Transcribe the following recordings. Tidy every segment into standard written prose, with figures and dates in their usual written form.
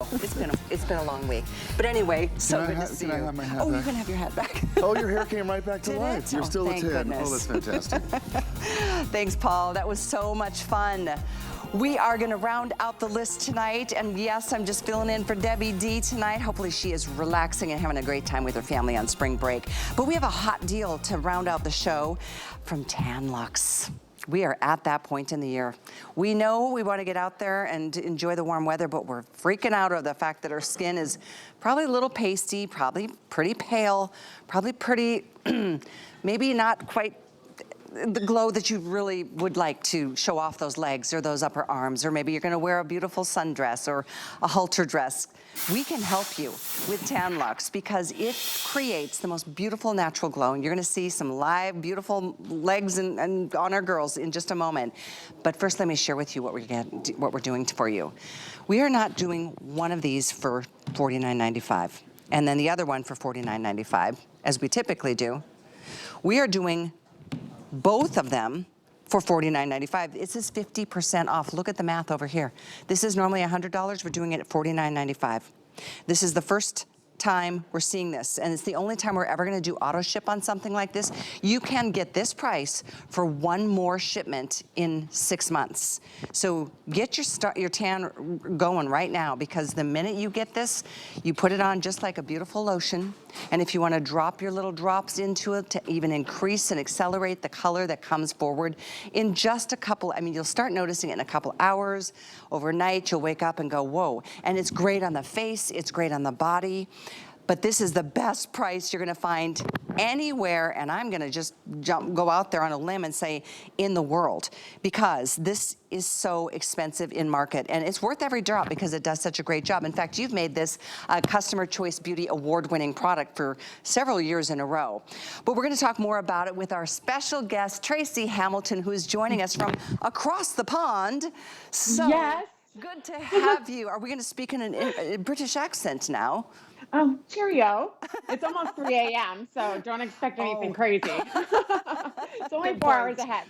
It's been a long week. But anyway, so good to see you. Can I have my hat back? back? You can have your hat back. Oh, your hair came right back to Did life. it? You're Oh, still a thank 10. goodness. Oh, that's fantastic. Thanks, Paul. That was so much fun. We are going to round out the list tonight. And yes, I'm just filling in for Debbie D tonight. Hopefully she is relaxing and having a great time with her family on spring break. But we have a hot deal to round out the show from Tan Luxe. We are at that point in the year. We know we want to get out there and enjoy the warm weather, but we're freaking out of the fact that our skin is probably a little pasty, probably pretty pale, probably pretty, maybe not quite the glow that you really would like to show off those legs or those upper arms, or maybe you're gonna wear a beautiful sundress or a halter dress. We can help you with Tan Luxe because it creates the most beautiful natural glow. And you're gonna see some live, beautiful legs and on our girls in just a moment. But first, let me share with you what we're doing for you. We are not doing one of these for $49.95 and then the other one for $49.95, as we typically do. We are doing both of them for $49.95. This is 50% off. Look at the math over here. This is normally $100. We're doing it at $49.95. This is the first time we're seeing this, and it's the only time we're ever going to do auto ship on something like this. You can get this price for one more shipment in 6 months. So get your tan going right now, because the minute you get this, you put it on just like a beautiful lotion. And if you want to drop your little drops into it to even increase and accelerate the color that comes forward in just a couple, I mean, you'll start noticing it in a couple hours. Overnight, you'll wake up and go, whoa. And it's great on the face, it's great on the body. But this is the best price you're gonna find anywhere, and I'm gonna just go out there on a limb and say in the world, because this is so expensive in market, and it's worth every drop because it does such a great job. In fact, you've made this a Customer Choice Beauty Award-winning product for several years in a row. But we're gonna talk more about it with our special guest, Tracy Hamilton, who is joining us from across the pond. So yes. Good to have you. Are we gonna speak in a British accent now? Cheerio. It's almost 3 a.m., so don't expect anything crazy. It's only Good 4 point. hours ahead.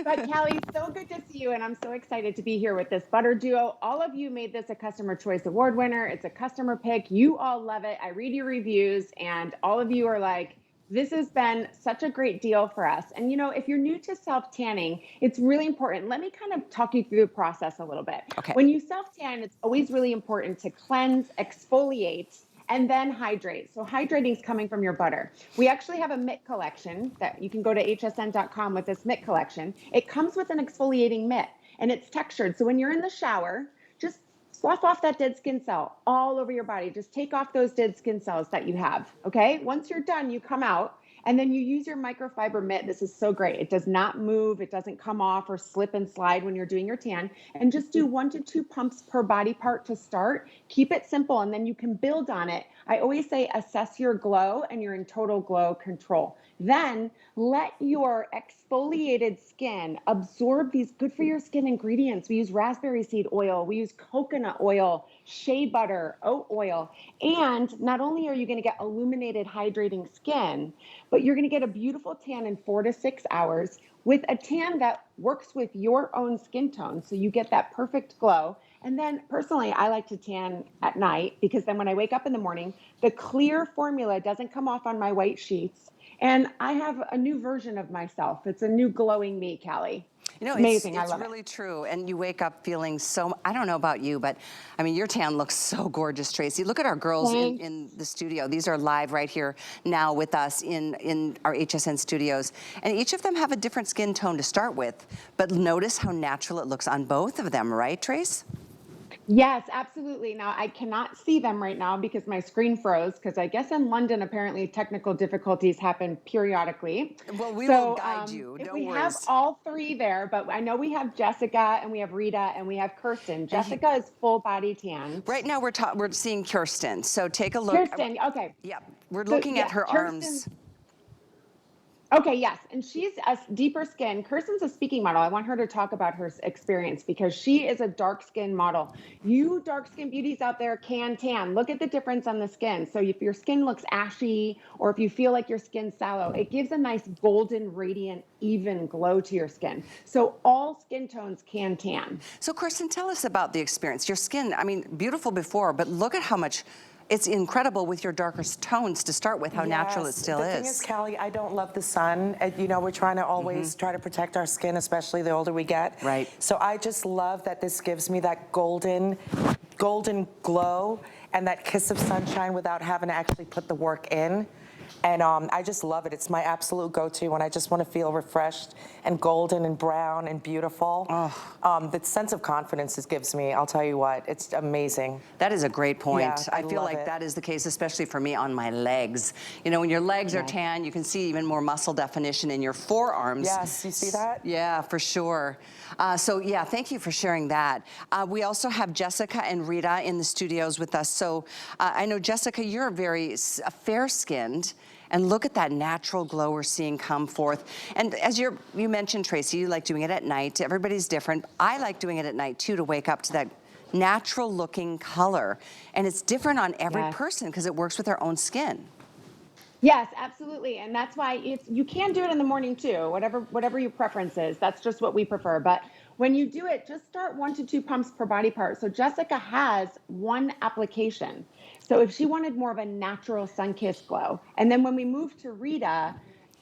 But Callie, so good to see you, and I'm so excited to be here with this butter duo. All of you made this a Customer Choice Award winner. It's a customer pick. You all love it. I read your reviews, and all of you are like, this has been such a great deal for us. And you know, if you're new to self-tanning, it's really important. Let me kind of talk you through the process a little bit. Okay. When you self-tan, it's always really important to cleanse, exfoliate, and then hydrate. So hydrating is coming from your butter. We actually have a mitt collection that you can go to hsn.com with this mitt collection. It comes with an exfoliating mitt, and it's textured. So when you're in the shower, just slough off that dead skin cell all over your body. Just take off those dead skin cells that you have, okay? Once you're done, you come out, and then you use your microfiber mitt. This is so great. It does not move. It doesn't come off or slip and slide when you're doing your tan. And just do 1 to 2 pumps per body part to start. Keep it simple, and then you can build on it. I always say assess your glow, and you're in total glow control. Then let your exfoliated skin absorb these good for your skin ingredients. We use raspberry seed oil. We use coconut oil, shea butter, oat oil. And not only are you going to get illuminated, hydrating skin, but you're going to get a beautiful tan in 4 to 6 hours with a tan that works with your own skin tone. So you get that perfect glow. And then personally, I like to tan at night because then when I wake up in the morning, the clear formula doesn't come off on my white sheets. And I have a new version of myself. It's a new glowing me, Callie. You know, it's amazing. It's I love really true. And you wake up feeling so, I don't know about you, but I mean, your tan looks so gorgeous, Tracy. Look at our girls in the studio. These are live right here now with us in our HSN studios. And each of them have a different skin tone to start with. But notice how natural it looks on both of them, right, Trace? Yes, absolutely. Now, I cannot see them right now because my screen froze, because I guess in London, apparently technical difficulties happen periodically. Well, we will guide you. If Don't we worry. have all three there, but I know we have Jessica and we have Rita and we have Kirsten. Jessica is full body tan. Right now we're seeing Kirsten. So take a look. Kirsten, okay. Yeah, we're So, looking at her Kirsten, arms. Okay, yes. And she's a deeper skin. Kirsten's a speaking model. I want her to talk about her experience because she is a dark skin model. You dark skin beauties out there can tan. Look at the difference on the skin. So if your skin looks ashy or if you feel like your skin's sallow, it gives a nice golden, radiant, even glow to your skin. So all skin tones can tan. So Kristen, tell us about the experience. Your skin, I mean, beautiful before, but look at how much, it's incredible with your darker tones to start with, how natural it still The is. thing is, Callie, I don't love the sun. You know, we're trying to always try to protect our skin, especially the older we get. Right. So I just love that this gives me that golden glow and that kiss of sunshine without having to actually put the work in. And I just love it. It's my absolute go-to when I just want to feel refreshed and golden and brown and beautiful. The sense of confidence it gives me, I'll tell you what, it's amazing. That is a great point. Yeah, I feel love like it. that is the case, especially for me on my legs. You know, when your legs are tan, you can see even more muscle definition in your forearms. Yes, you see that? Yeah, for sure. So yeah, thank you for sharing that. We also have Jessica and Rita in the studios with us. So I know, Jessica, you're very fair-skinned. And look at that natural glow we're seeing come forth. And as you mentioned, Tracy, you like doing it at night. Everybody's different. I like doing it at night too, to wake up to that natural looking color. And it's different on every person because it works with their own skin. Yes, absolutely. And that's why you can do it in the morning too, whatever your preference is. That's just what we prefer. But when you do it, just start 1 to 2 pumps per body part. So Jessica has one application. So if she wanted more of a natural sun-kissed glow, and then when we move to Rita,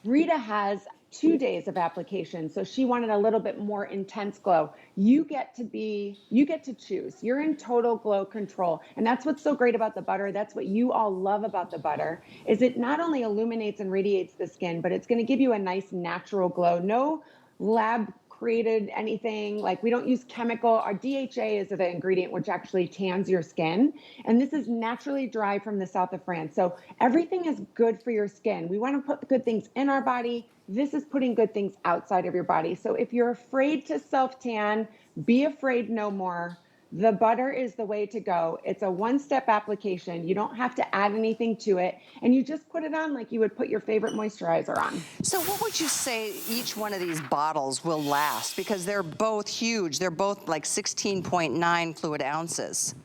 Rita has 2 days of application. So she wanted a little bit more intense glow. You get to choose. You're in total glow control. And that's what's so great about the butter. That's what you all love about the butter, is it not only illuminates and radiates the skin, but it's going to give you a nice natural glow. No lab created anything. Like, we don't use chemical. Our DHA is the ingredient which actually tans your skin. And this is naturally derived from the south of France. So everything is good for your skin. We want to put good things in our body. This is putting good things outside of your body. So if you're afraid to self-tan, be afraid no more. The butter is the way to go. It's a one-step application. You don't have to add anything to it. And you just put it on like you would put your favorite moisturizer on. So what would you say each one of these bottles will last? Because they're both huge. They're both like 16.9 fluid ounces.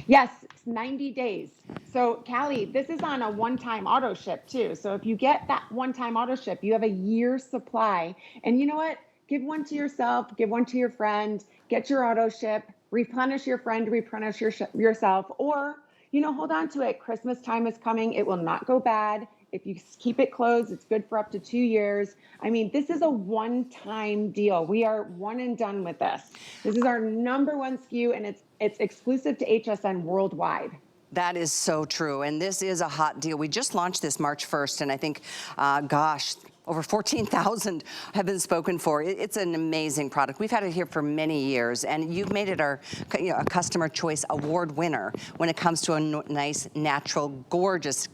Yes, 90 days. So Callie, this is on a one-time auto ship too. So if you get that one-time auto ship, you have a year's supply. And you know what? Give one to yourself, give one to your friend, get your auto ship, replenish your friend, replenish yourself, or, hold on to it. Christmas time is coming. It will not go bad. If you keep it closed, it's good for up to 2 years. I mean, this is a one-time deal. We are one and done with this. This is our #1 SKU, and it's exclusive to HSN worldwide. That is so true, and this is a hot deal. We just launched this March 1st, and I think, gosh, over 14,000 have been spoken for. It's an amazing product. We've had it here for many years, and you've made it our a Customer Choice Award winner when it comes to a nice, natural, gorgeous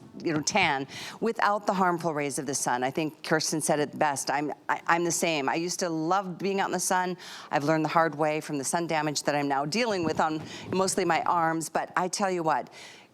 tan without the harmful rays of the sun. I think Kirsten said it best. I'm the same. I used to love being out in the sun. I've learned the hard way from the sun damage that I'm now dealing with on mostly my arms. But I tell you what,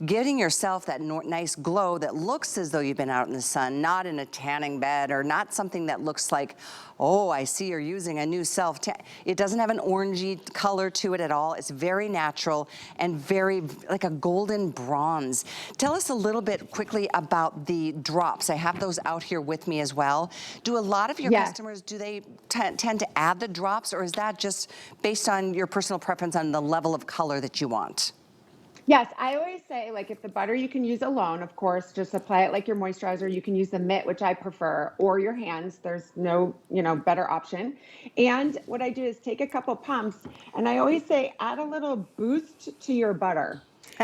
getting yourself that nice glow that looks as though you've been out in the sun, not in a tanning bed or not something that looks like, oh, I see you're using a new self-tan. It doesn't have an orangey color to it at all. It's very natural and very like a golden bronze. Tell us a little bit quickly about the drops. I have those out here with me as well. Do a lot of your customers, do they tend to add the drops, or is that just based on your personal preference on the level of color that you want? Yes, I always say, like, if the butter you can use alone, of course, just apply it like your moisturizer. You can use the mitt, which I prefer, or your hands. There's no, better option. And what I do is take a couple pumps, and I always say add a little boost to your butter.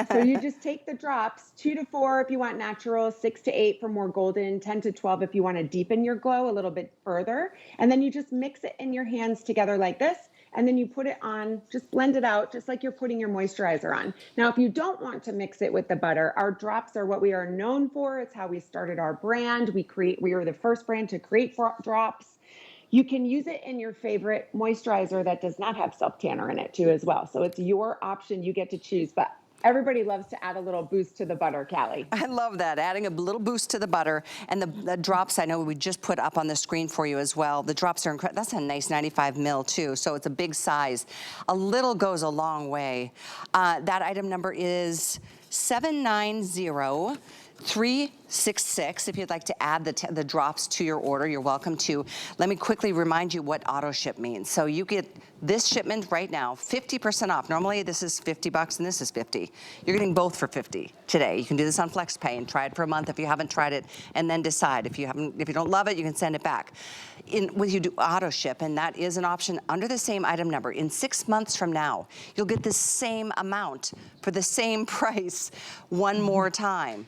So you just take the drops, 2 to 4 if you want natural, 6 to 8 for more golden, 10 to 12 if you want to deepen your glow a little bit further. And then you just mix it in your hands together like this. And then you put it on, just blend it out, just like you're putting your moisturizer on. Now, if you don't want to mix it with the butter, our drops are what we are known for. It's how we started our brand. We were the first brand to create drops. You can use it in your favorite moisturizer that does not have self-tanner in it too as well. So it's your option. You get to choose. But Everybody loves to add a little boost to the butter, Callie. I love that, adding a little boost to the butter. And the drops, I know we just put up on the screen for you as well. The drops are incredible. That's a nice 95 mil too, so it's a big size. A little goes a long way. That item number is 790366. If you'd like to add the drops to your order, you're welcome to. Let me quickly remind you what AutoShip means. So you get this shipment right now, 50% off. Normally this is $50 and this is 50. You're getting both for 50 today. You can do this on FlexPay and try it for a month if you haven't tried it, and then decide. If you don't love it, you can send it back. When you do AutoShip, and that is an option under the same item number, in 6 months from now, you'll get the same amount for the same price one more time.